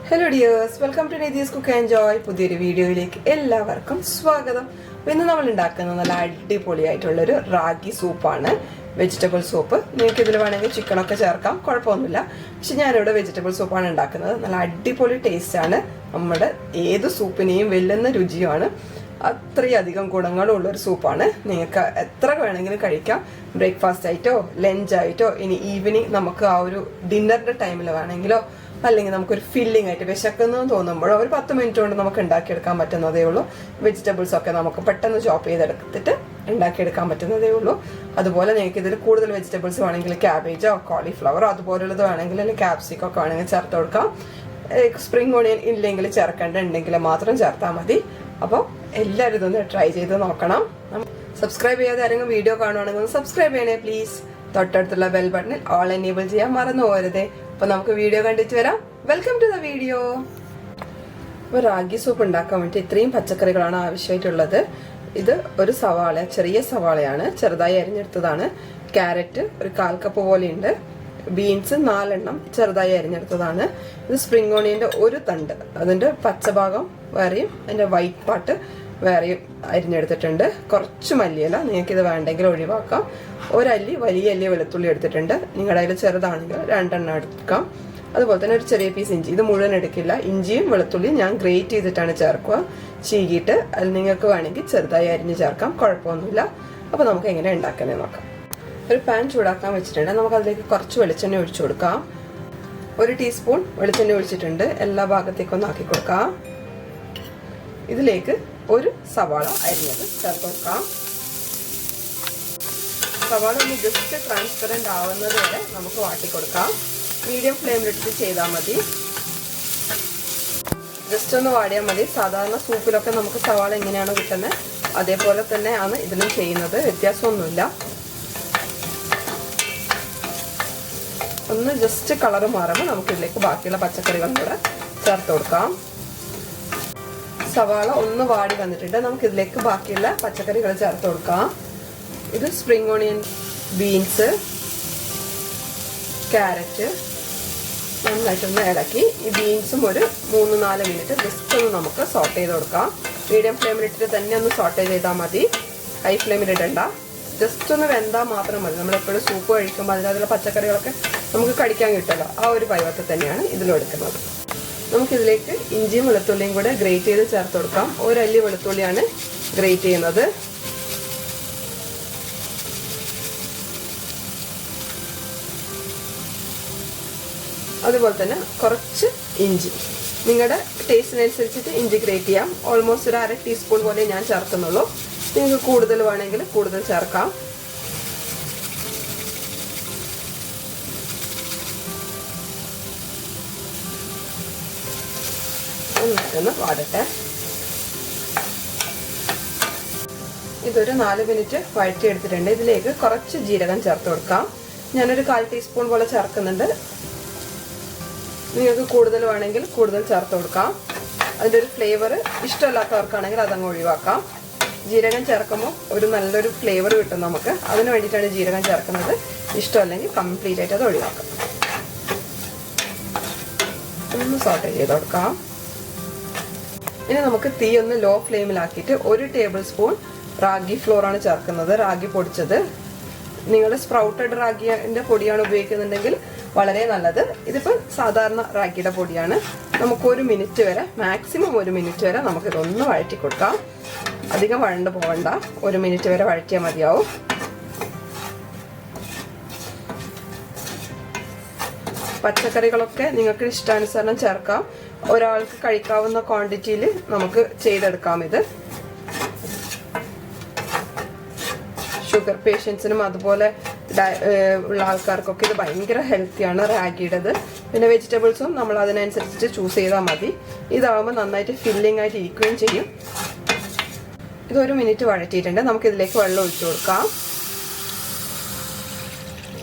Hello dears, welcome to Nidhi's Cook and Enjoy. പുതിയൊരു വീഡിയോയിലേക്ക് എല്ലാവർക്കും സ്വാഗതം. ഇന്ന് നമ്മൾ ഉണ്ടാക്കുന്നത് നല്ല അടിപൊളിയായിട്ടുള്ള ഒരു റാഗി സൂപ്പാണ്. Vegetable soup. നിങ്ങൾക്ക് ഇതിൽ വേണമെങ്കിൽ ചിക്കൻ ഒക്കെ ചേർക്കാം, കുഴപ്പമൊന്നുമില്ല. പക്ഷെ ഞാനിവിടെ വെജിറ്റബിൾ സൂപ്പാണ് ഉണ്ടാക്കുന്നത്. നല്ല അടിപൊളി ടേസ്റ്റ് ആണ്. നമ്മുടെ ഏത് സൂപ്പിനെയും വെല്ലുന്ന രുചിയാണ്. അത്രയധികം ഗുണങ്ങളുള്ള ഒരു സൂപ്പാണ്. നിങ്ങൾക്ക് എത്ര വേണമെങ്കിലും കഴിക്കാം. ബ്രേക്ക്ഫാസ്റ്റ് ആയിട്ടോ ലഞ്ച് ആയിട്ടോ ഇനി ഈവനിങ് നമുക്ക് ആ ഒരു ഡിന്നറിന്റെ ടൈമിൽ വേണമെങ്കിലോ അല്ലെങ്കിൽ നമുക്കൊരു ഫില്ലിംഗ് ആയിട്ട് വിശക്കുന്നു തോന്നുമ്പോഴോ ഒരു 10 മിനിറ്റ് കൊണ്ട് നമുക്ക് ഉണ്ടാക്കിയെടുക്കാൻ പറ്റുന്നതേ ഉള്ളൂ. വെജിറ്റബിൾസ് ഒക്കെ നമുക്ക് പെട്ടെന്ന് ചോപ്പ് ചെയ്തെടുത്തിട്ട് ഉണ്ടാക്കിയെടുക്കാൻ പറ്റുന്നതേ ഉള്ളൂ. അതുപോലെ നിങ്ങൾക്ക് ഇതിൽ കൂടുതൽ വെജിറ്റബിൾസ് വേണമെങ്കിൽ ക്യാബേജോ കോളിഫ്ലവറോ അതുപോലുള്ളത് വേണമെങ്കിൽ അല്ലെങ്കിൽ ക്യാപ്സിക്കോ ഒക്കെ വേണമെങ്കിൽ ചേർത്ത് കൊടുക്കാം. സ്പ്രിംഗ് ഓണിയൻ ഇല്ലെങ്കിൽ ചേർക്കേണ്ടതുണ്ടെങ്കിൽ മാത്രം ചേർത്താൽ മതി. അപ്പോൾ എല്ലാവരും ഇതൊന്ന് ട്രൈ ചെയ്ത് നോക്കണം. സബ്സ്ക്രൈബ് ചെയ്യാതെ ആരെങ്കിലും വീഡിയോ കാണുവാണെങ്കിൽ ഒന്ന് സബ്സ്ക്രൈബ് ചെയ്യണേ പ്ലീസ്. തൊട്ടടുത്തുള്ള ബെൽ ബട്ടണിൽ ഓൾ എനേബിൾ ചെയ്യാൻ മറന്നു പോകരുതേ. അപ്പൊ നമുക്ക് വീഡിയോ കണ്ടിട്ട് വരാം. Welcome to the video. അപ്പോൾ റാഗി സൂപ്പ് ഉണ്ടാക്കാൻ വേണ്ടി ഇത്രയും പച്ചക്കറികളാണ് ആവശ്യമായിട്ടുള്ളത്. ഇത് ഒരു സവാള, ചെറിയ സവാളയാണ്, ചെറുതായി അരിഞ്ഞെടുത്തതാണ്. ക്യാരറ്റ് ഒരു 1/4 കപ്പ് പോലെയുണ്ട്. ബീൻസ് 4 എണ്ണം ചെറുതായി അരിഞ്ഞെടുത്തതാണ്. ഇത് സ്പ്രിംഗ് ഓണിയന്റെ ഒരു തണ്ട്, അതിന്റെ പച്ചഭാഗം വേറെയും അതിന്റെ വൈറ്റ് പാർട്ട് വേറെയും അരിഞ്ഞെടുത്തിട്ടുണ്ട്. കുറച്ച് മല്ലിയില, നിങ്ങൾക്കിത് വേണ്ടെങ്കിൽ ഒഴിവാക്കാം. ഒരല്ലി വലിയ അല്ലി വെളുത്തുള്ളി എടുത്തിട്ടുണ്ട്. നിങ്ങളുടെ അതിൽ ചെറുതാണെങ്കിൽ 2 എണ്ണം എടുക്കാം. അതുപോലെ തന്നെ ഒരു ചെറിയ പീസ് ഇഞ്ചി, ഇത് മുഴുവൻ എടുക്കില്ല. ഇഞ്ചിയും വെളുത്തുള്ളിയും ഞാൻ ഗ്രേറ്റ് ചെയ്തിട്ടാണ് ചേർക്കുക, ചീകിയിട്ട്. അത് നിങ്ങൾക്ക് വേണമെങ്കിൽ ചെറുതായി അരിഞ്ഞ് ചേർക്കാം, കുഴപ്പമൊന്നുമില്ല. അപ്പോൾ നമുക്ക് എങ്ങനെ ഉണ്ടാക്കുന്നത് നോക്കാം. ഒരു പാൻ ചൂടാക്കാൻ വെച്ചിട്ടുണ്ട്. നമുക്ക് അതിലേക്ക് കുറച്ച് വെളിച്ചെണ്ണ ഒഴിച്ചു കൊടുക്കാം. 1 ടീസ്പൂൺ വെളിച്ചെണ്ണ ഒഴിച്ചിട്ടുണ്ട്. എല്ലാ ഭാഗത്തേക്കും ഒന്ന് ആക്കി കൊടുക്കാം. ഇതിലേക്ക് ഒരു സവാള അരിഞ്ഞത് ചേർത്ത് കൊടുക്കാം. സവാള ഒന്ന് ജസ്റ്റ് ട്രാൻസ്പെറന്റ് ആവുന്നത് വരെ നമുക്ക് വാട്ടിക്കൊടുക്കാം. മീഡിയം ഫ്ലെയിമിലിട്ട് ചെയ്താൽ മതി. ജസ്റ്റ് ഒന്ന് വാടിയാൽ മതി. സാധാരണ സൂപ്പിലൊക്കെ നമുക്ക് സവാള എങ്ങനെയാണോ കിട്ടുന്നത് അതേപോലെ തന്നെയാണ് ഇതിലും ചെയ്യുന്നത്, വ്യത്യാസമൊന്നുമില്ല. ഒന്ന് ജസ്റ്റ് കളറ് മാറുമ്പോൾ നമുക്ക് ഇതിലേക്ക് ബാക്കിയുള്ള പച്ചക്കറികളും കൂടെ ചേർത്ത് കൊടുക്കാം. സവാള ഒന്ന് വാടി വന്നിട്ടുണ്ട്. നമുക്ക് ഇതിലേക്ക് ബാക്കിയുള്ള പച്ചക്കറികൾ ചേർത്ത് കൊടുക്കാം. ഇത് സ്പ്രിംഗ് ഓണിയൻ, ബീൻസ്, ക്യാരറ്റ് നന്നായിട്ടൊന്ന് ഇളക്കി ഈ ബീൻസും ഒരു 3-4 മിനിറ്റ് ജസ്റ്റ് ഒന്ന് നമുക്ക് സോട്ട് ചെയ്ത് കൊടുക്കാം. മീഡിയം ഫ്ലെയിമിലിട്ടിട്ട് തന്നെ ഒന്ന് സോട്ട് ചെയ്താൽ മതി, ഹൈ ഫ്ലെയിമിൽ ഇടണ്ട. ജസ്റ്റ് ഒന്ന് വെന്താൽ മാത്രം മതി. നമ്മളെപ്പോഴും സൂപ്പ് കഴിക്കുമ്പോൾ അതിനകത്തുള്ള പച്ചക്കറികളൊക്കെ നമുക്ക് കഴിക്കാൻ കിട്ടുമല്ലോ, ആ ഒരു പരുവത്തിൽ തന്നെയാണ് ഇതിലും എടുക്കുന്നത്. നമുക്കിതിലേക്ക് ഇഞ്ചിയും വെളുത്തുള്ളിയും കൂടെ ഗ്രേറ്റ് ചെയ്ത് ചേർത്ത് കൊടുക്കാം. ഒരല്ലി വെളുത്തുള്ളിയാണ് ഗ്രേറ്റ് ചെയ്യുന്നത്. അതുപോലെ തന്നെ കുറച്ച് ഇഞ്ചി, നിങ്ങളുടെ ടേസ്റ്റിനനുസരിച്ചിട്ട് ഇഞ്ചി ഗ്രേറ്റ് ചെയ്യാം. ഓൾമോസ്റ്റ് ഒരു 1/2 ടീസ്പൂൺ പോലെ ഞാൻ ചേർക്കുന്നുള്ളൂ. നിങ്ങൾക്ക് കൂടുതൽ വേണമെങ്കിൽ കൂടുതൽ ചേർക്കാം. ഒന്ന് വാടട്ടെ. ഇതൊരു 4 മിനിറ്റ് വഴറ്റിയെടുത്തിട്ടുണ്ട്. ഇതിലേക്ക് കുറച്ച് ജീരകം ചേർത്ത് കൊടുക്കാം. ഞാനൊരു 1/4 ടീസ്പൂൺ പോലെ ചേർക്കുന്നുണ്ട്. നിങ്ങൾക്ക് കൂടുതൽ വേണമെങ്കിൽ കൂടുതൽ ചേർത്ത് കൊടുക്കാം. അതിൻ്റെ ഒരു ഫ്ലേവർ ഇഷ്ടമില്ലാത്തവർക്കാണെങ്കിൽ അതങ്ങ് ഒഴിവാക്കാം. ജീരകം ചേർക്കുമ്പോൾ ഒരു നല്ലൊരു ഫ്ലേവർ കിട്ടും നമുക്ക്, അതിന് വേണ്ടിയിട്ടാണ് ജീരകം ചേർക്കുന്നത്. ഇഷ്ടമല്ലെങ്കിൽ കംപ്ലീറ്റ് ആയിട്ട് അത് ഒഴിവാക്കാം. ഒന്ന് സോട്ട് ചെയ്ത് കൊടുക്കാം. ഇനി നമുക്ക് തീ ഒന്ന് ലോ ഫ്ലെയിമിലാക്കിയിട്ട് 1 ടേബിൾ സ്പൂൺ റാഗി ഫ്ലോറാണ് ചേർക്കുന്നത്, റാഗി പൊടിച്ചത്. നിങ്ങൾ സ്പ്രൗട്ടഡ് റാഗിന്റെ പൊടിയാണ് ഉപയോഗിക്കുന്നുണ്ടെങ്കിൽ വളരെ നല്ലത്. ഇതിപ്പോൾ സാധാരണ റാഗിയുടെ പൊടിയാണ്. നമുക്ക് 1 മിനിറ്റ് വരെ, മാക്സിമം 1 മിനിറ്റ് വരെ നമുക്കിതൊന്ന് വഴറ്റി കൊടുക്കാം. അധികം വഴണ്ട് പോകണ്ട, 1 മിനിറ്റ് വരെ വഴറ്റിയാൽ മതിയാവും. പച്ചക്കറികളൊക്കെ നിങ്ങൾക്ക് ഇഷ്ടാനുസരണം ചേർക്കാം. ഒരാൾക്ക് കഴിക്കാവുന്ന ക്വാണ്ടിറ്റിയിൽ നമുക്ക് ചെയ്തെടുക്കാം. ഇത് ഷുഗർ പേഷ്യൻസിനും അതുപോലെ ഉള്ള ആൾക്കാർക്കൊക്കെ ഇത് ഭയങ്കര ഹെൽത്തിയാണ് റാഗിയുടേത്. പിന്നെ വെജിറ്റബിൾസും നമ്മൾ അതിനനുസരിച്ചിട്ട് ചൂസ് ചെയ്താൽ മതി. ഇതാവുമ്പോൾ നന്നായിട്ട് ഫില്ലിംഗ് ആയിട്ട് ഇരിക്കുകയും ചെയ്യും. ഇത് 1 മിനിറ്റ് വഴറ്റിയിട്ടുണ്ട്. നമുക്കിതിലേക്ക് വെള്ളം ഒഴിച്ചു കൊടുക്കാം.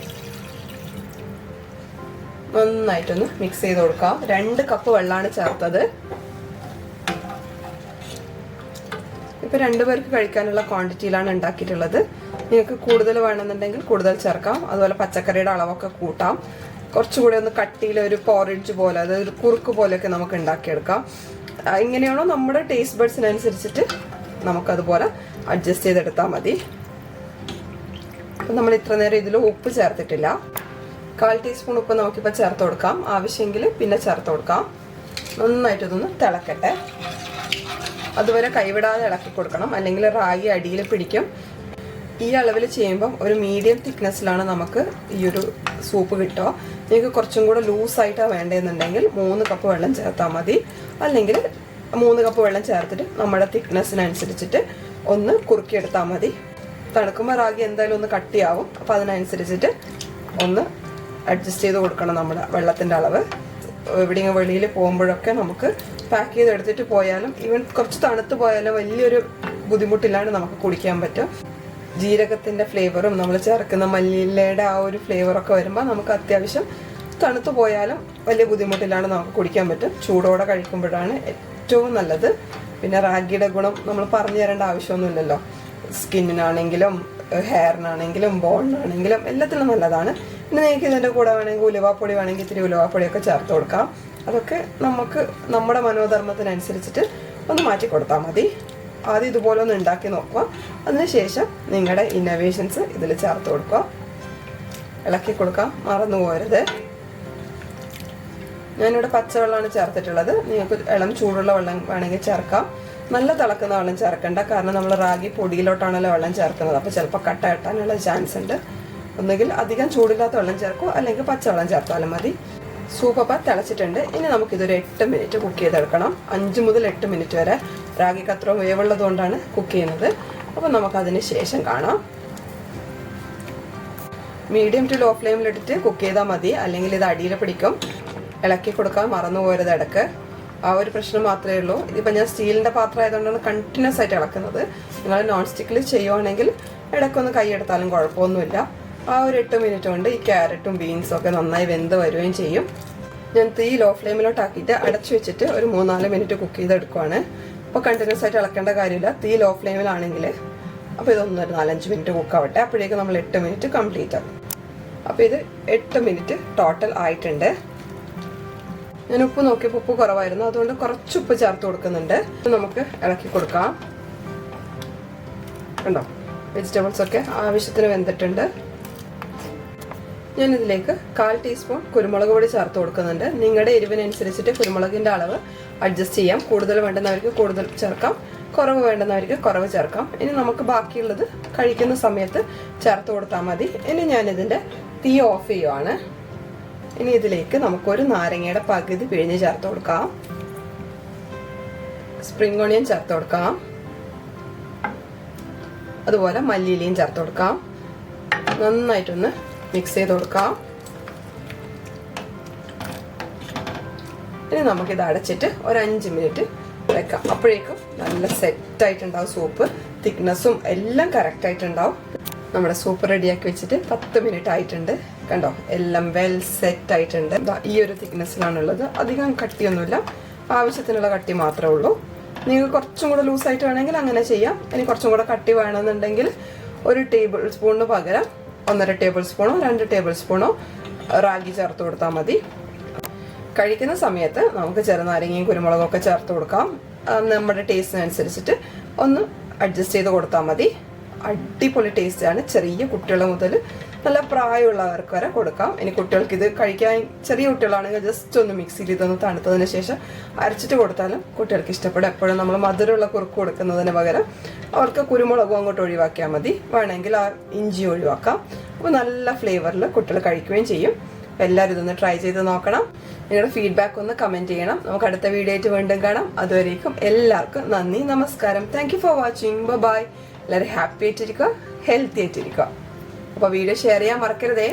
നന്നായിട്ടൊന്ന് മിക്സ് ചെയ്ത് കൊടുക്കാം. 2 കപ്പ് വെള്ളമാണ് ചേർത്തത്. ഇപ്പൊ 2 പേർക്ക് കഴിക്കാനുള്ള ക്വാണ്ടിറ്റിയിലാണ് ഉണ്ടാക്കിയിട്ടുള്ളത്. നിങ്ങൾക്ക് കൂടുതൽ വേണമെന്നുണ്ടെങ്കിൽ കൂടുതൽ ചേർക്കാം. അതുപോലെ പച്ചക്കറിയുടെ അളവൊക്കെ കൂട്ടാം. കുറച്ചുകൂടെ ഒന്ന് കട്ടിയിൽ ഒരു പോറിഡ്ജ് പോലെ, അതായത് ഒരു കുറുക്ക് പോലെയൊക്കെ നമുക്ക് ഉണ്ടാക്കിയെടുക്കാം. ഇങ്ങനെയാണോ നമ്മുടെ ടേസ്റ്റ് ബഡ്സിനനുസരിച്ചിട്ട് നമുക്കതുപോലെ അഡ്ജസ്റ്റ് ചെയ്തെടുത്താൽ മതി. അപ്പം നമ്മൾ ഇത്ര നേരം ഇതിൽ ഉപ്പ് ചേർത്തിട്ടില്ല. 1/4 ടീസ്പൂൺ ഉപ്പ് നമുക്കിപ്പോൾ ചേർത്ത് കൊടുക്കാം. ആവശ്യമെങ്കിൽ പിന്നെ ചേർത്ത് കൊടുക്കാം. നന്നായിട്ട് ഇതൊന്ന് തിളക്കട്ടെ. അതുവരെ കൈവിടാതെ ഇളക്കി കൊടുക്കണം, അല്ലെങ്കിൽ റാഗി അടിയിൽ പിടിക്കും. ഈ അളവിൽ ചെയ്യുമ്പം ഒരു മീഡിയം തിക്നെസ്സിലാണ് നമുക്ക് ഈ ഒരു സൂപ്പ് കിട്ടുക. നിങ്ങൾക്ക് കുറച്ചും കൂടെ ലൂസായിട്ടാണ് വേണ്ടതെന്നുണ്ടെങ്കിൽ 3 കപ്പ് വെള്ളം ചേർത്താൽ മതി. അല്ലെങ്കിൽ 3 കപ്പ് വെള്ളം ചേർത്തിട്ട് നമ്മുടെ തിക്നെസ്സിനനുസരിച്ചിട്ട് ഒന്ന് കുറുക്കിയെടുത്താൽ മതി. തണുക്കുമ്പോൾ റാഗി എന്തായാലും ഒന്ന് കട്ടിയാവും. അപ്പോൾ അതിനനുസരിച്ചിട്ട് ഒന്ന് അഡ്ജസ്റ്റ് ചെയ്ത് കൊടുക്കണം നമ്മുടെ വെള്ളത്തിൻ്റെ അളവ്. എവിടെയെങ്കിലും വെളിയിൽ പോകുമ്പോഴൊക്കെ നമുക്ക് പാക്ക് ചെയ്തെടുത്തിട്ട് പോയാലും ഈവൻ കുറച്ച് തണുത്ത് പോയാലും വലിയൊരു ബുദ്ധിമുട്ടില്ലാണ്ട് നമുക്ക് കുടിക്കാൻ പറ്റും. ജീരകത്തിൻ്റെ ഫ്ലേവറും നമ്മൾ ചേർക്കുന്ന മല്ലിയിലയുടെ ആ ഒരു ഫ്ലേവറൊക്കെ വരുമ്പോൾ നമുക്ക് അത്യാവശ്യം തണുത്ത് പോയാലും വലിയ ബുദ്ധിമുട്ടില്ലാണ്ട് നമുക്ക് കുടിക്കാൻ പറ്റും. ചൂടോടെ കഴിക്കുമ്പോഴാണ് ഏറ്റവും നല്ലത്. പിന്നെ റാഗിയുടെ ഗുണം നമ്മൾ പറഞ്ഞു തരേണ്ട ആവശ്യമൊന്നുമില്ലല്ലോ. സ്കിന്നിനാണെങ്കിലും ഹെയറിനാണെങ്കിലും ബോണിനാണെങ്കിലും എല്ലാത്തിനും നല്ലതാണ്. പിന്നെ നിങ്ങൾക്ക് ഇതിൻ്റെ കൂടെ വേണമെങ്കിൽ ഉലുവാപ്പൊടി വേണമെങ്കിൽ ഇത്തിരി ഉലുവാപ്പൊടിയൊക്കെ ചേർത്ത് കൊടുക്കാം. അതൊക്കെ നമുക്ക് നമ്മുടെ മനോധർമ്മത്തിനനുസരിച്ചിട്ട് ഒന്ന് മാറ്റി കൊടുത്താൽ മതി. ആദ്യം ഇതുപോലെ ഒന്ന് ഉണ്ടാക്കി നോക്കുക. അതിനുശേഷം നിങ്ങളുടെ ഇന്നോവേഷൻസ് ഇതിൽ ചേർത്ത് കൊടുക്കുക. ഇളക്കി കൊടുക്കാം, മറന്നു പോകരുത്. ഞാനിവിടെ പച്ചവെള്ളമാണ് ചേർത്തിട്ടുള്ളത്. നിങ്ങൾക്ക് ഇളം ചൂടുള്ള വെള്ളം വേണമെങ്കിൽ ചേർക്കാം. നല്ല തിളക്കുന്ന വെള്ളം ചേർക്കണ്ട, കാരണം നമ്മൾ റാഗി പൊടിയിലോട്ടാണല്ലോ വെള്ളം ചേർക്കുന്നത്. അപ്പോൾ ചിലപ്പോൾ കട്ട കെട്ടാനുള്ള ചാൻസ് ഉണ്ട്. ഒന്നുകിൽ അധികം ചൂടില്ലാത്ത വെള്ളം ചേർക്കുക, അല്ലെങ്കിൽ പച്ചവെള്ളം ചേർത്താലും മതി. സൂപ്പ് അപ്പം തിളച്ചിട്ടുണ്ട്. ഇനി നമുക്കിതൊരു 8 മിനിറ്റ് കുക്ക് ചെയ്തെടുക്കണം. 5 മുതൽ 8 മിനിറ്റ് വരെ. റാഗിക്ക് അത്രയും വേവുള്ളത് കൊണ്ടാണ് കുക്ക് ചെയ്യുന്നത്. അപ്പം നമുക്കതിന് ശേഷം കാണാം. മീഡിയം ടു ലോ ഫ്ലെയിമിലിട്ടിട്ട് കുക്ക് ചെയ്താൽ മതി, അല്ലെങ്കിൽ ഇത് അടിയിൽ പിടിക്കും. ഇളക്കി കൊടുക്കാൻ മറന്നു പോരുത് ഇടയ്ക്ക്. ആ ഒരു പ്രശ്നം മാത്രമേ ഉള്ളൂ. ഇതിപ്പോൾ ഞാൻ സ്റ്റീലിൻ്റെ പാത്രം ആയതുകൊണ്ടാണ് കണ്ടിന്യൂസ് ആയിട്ട് ഇളക്കുന്നത്. നിങ്ങൾ നോൺ സ്റ്റിക്കിൽ ചെയ്യുവാണെങ്കിൽ ഇടയ്ക്കൊന്ന് കൈയെടുത്താലും കുഴപ്പമൊന്നുമില്ല. ആ ഒരു 8 മിനിറ്റ് കൊണ്ട് ഈ ക്യാരറ്റും ബീൻസും ഒക്കെ നന്നായി വെന്ത് വരികയും ചെയ്യും. ഞാൻ തീ ലോ ഫ്ലെയിമിലോട്ടാക്കിയിട്ട് അടച്ചു വെച്ചിട്ട് ഒരു 3-4 മിനിറ്റ് കുക്ക് ചെയ്തെടുക്കുവാണ്. അപ്പോൾ കണ്ടിന്യൂസ് ആയിട്ട് ഇളക്കേണ്ട കാര്യമില്ല, തീ ലോ ഫ്ലെയിമിലാണെങ്കിൽ. അപ്പോൾ ഇതൊന്നൊരു 4-5 മിനിറ്റ് കുക്കാവട്ടെ. അപ്പോഴേക്കും നമ്മൾ 8 മിനിറ്റ് കംപ്ലീറ്റ് ആകും. അപ്പോൾ ഇത് 8 മിനിറ്റ് ടോട്ടൽ ആയിട്ടുണ്ട്. ഞാൻ ഉപ്പ് നോക്കിയപ്പോൾ ഉപ്പ് കുറവായിരുന്നു, അതുകൊണ്ട് കുറച്ച് ഉപ്പ് ചേർത്ത് കൊടുക്കുന്നുണ്ട്. നമുക്ക് ഇളക്കി കൊടുക്കാം. കണ്ടോ, വെജിറ്റബിൾസ് ഒക്കെ ആവശ്യത്തിന് വെന്തിട്ടുണ്ട്. ഞാനിതിലേക്ക് 1/4 ടീസ്പൂൺ കുരുമുളക് പൊടി ചേർത്ത് കൊടുക്കുന്നുണ്ട്. നിങ്ങളുടെ എരിവിനനുസരിച്ചിട്ട് കുരുമുളകിൻ്റെ അളവ് അഡ്ജസ്റ്റ് ചെയ്യാം. കൂടുതൽ വേണ്ടുന്നവർക്ക് കൂടുതൽ ചേർക്കാം, കുറവ് വേണ്ടുന്നവർക്ക് കുറവ് ചേർക്കാം. ഇനി നമുക്ക് ബാക്കിയുള്ളത് കഴിക്കുന്ന സമയത്ത് ചേർത്ത് കൊടുത്താൽ മതി. ഇനി ഞാനിതിൻ്റെ തീ ഓഫ് ചെയ്യുവാണ്. ഇനി ഇതിലേക്ക് നമുക്കൊരു നാരങ്ങയുടെ പകുതി പിഴിഞ്ഞ് ചേർത്ത് കൊടുക്കാം. സ്പ്രിംഗ് ഓണിയൻ ചേർത്ത് കൊടുക്കാം. അതുപോലെ മല്ലിയിലയും ചേർത്ത് കൊടുക്കാം. നന്നായിട്ടൊന്ന് മിക്സ് ചെയ്ത് കൊടുക്കാം. ഇനി നമുക്കിത് അടച്ചിട്ട് ഒരു 5 മിനിറ്റ് വെക്കാം. അപ്പോഴേക്കും നല്ല സെറ്റായിട്ടുണ്ടാവും. സൂപ്പ് തിക്നെസ്സും എല്ലാം കറക്റ്റായിട്ടുണ്ടാവും. നമ്മുടെ സൂപ്പ് റെഡിയാക്കി വെച്ചിട്ട് 10 മിനിറ്റ് ആയിട്ടുണ്ട്. കണ്ടോ, എല്ലാം വെൽ സെറ്റ് ആയിട്ടുണ്ട്. ഈ ഒരു തിക്നെസ്സിലാണുള്ളത്. അധികം കട്ടിയൊന്നുമില്ല, ആവശ്യത്തിനുള്ള കട്ടി മാത്രമേ ഉള്ളൂ. നിങ്ങൾക്ക് കുറച്ചും കൂടെ ലൂസായിട്ട് വേണമെങ്കിൽ അങ്ങനെ ചെയ്യാം. ഇനി കുറച്ചും കൂടെ കട്ടി വേണമെന്നുണ്ടെങ്കിൽ 1 ടേബിൾ സ്പൂണിന് പകരം 1.5 ടേബിൾ സ്പൂണോ 2 ടേബിൾ സ്പൂണോ റാഗി ചേർത്ത് കൊടുത്താൽ മതി. കഴിക്കുന്ന സമയത്ത് നമുക്ക് ചെറുനാരങ്ങയും കുരുമുളകും ഒക്കെ ചേർത്ത് കൊടുക്കാം. നമ്മുടെ ടേസ്റ്റിനനുസരിച്ചിട്ട് ഒന്ന് അഡ്ജസ്റ്റ് ചെയ്ത് കൊടുത്താൽ മതി. അടിപൊളി ടേസ്റ്റാണ്. ചെറിയ കുട്ടികൾ മുതൽ നല്ല പ്രായമുള്ളവർക്ക് വരെ കൊടുക്കാം. ഇനി കുട്ടികൾക്ക് ഇത് കഴിക്കാൻ ചെറിയ കുട്ടികളാണെങ്കിൽ ജസ്റ്റ് ഒന്ന് മിക്സിയിൽ ഇതൊന്ന് തണുത്തതിന് ശേഷം അരച്ചിട്ട് കൊടുത്താലും കുട്ടികൾക്ക് ഇഷ്ടപ്പെടും. എപ്പോഴും നമ്മൾ മധുരമുള്ള കുറുക്ക് കൊടുക്കുന്നതിന് പകരം അവർക്ക് കുരുമുളകും അങ്ങോട്ട് ഒഴിവാക്കിയാൽ മതി. വേണമെങ്കിൽ ആ ഇഞ്ചി ഒഴിവാക്കാം. അപ്പോൾ നല്ല ഫ്ലേവറിൽ കുട്ടികൾ കഴിക്കുകയും ചെയ്യും. എല്ലാവരും ഇതൊന്ന് ട്രൈ ചെയ്ത് നോക്കണം. നിങ്ങളുടെ ഫീഡ്ബാക്ക് ഒന്ന് കമൻറ്റ് ചെയ്യണം. നമുക്ക് അടുത്ത വീഡിയോ ആയിട്ട് വീണ്ടും കാണാം. അതുവരേക്കും എല്ലാവർക്കും നന്ദി, നമസ്കാരം. Thank you for watching. Bye. എല്ലാവരും ഹാപ്പി ആയിട്ടിരിക്കുക, ഹെൽത്തി ആയിട്ടിരിക്കുക. അപ്പോൾ വീഡിയോ ഷെയർ ചെയ്യാൻ മറക്കരുതേ.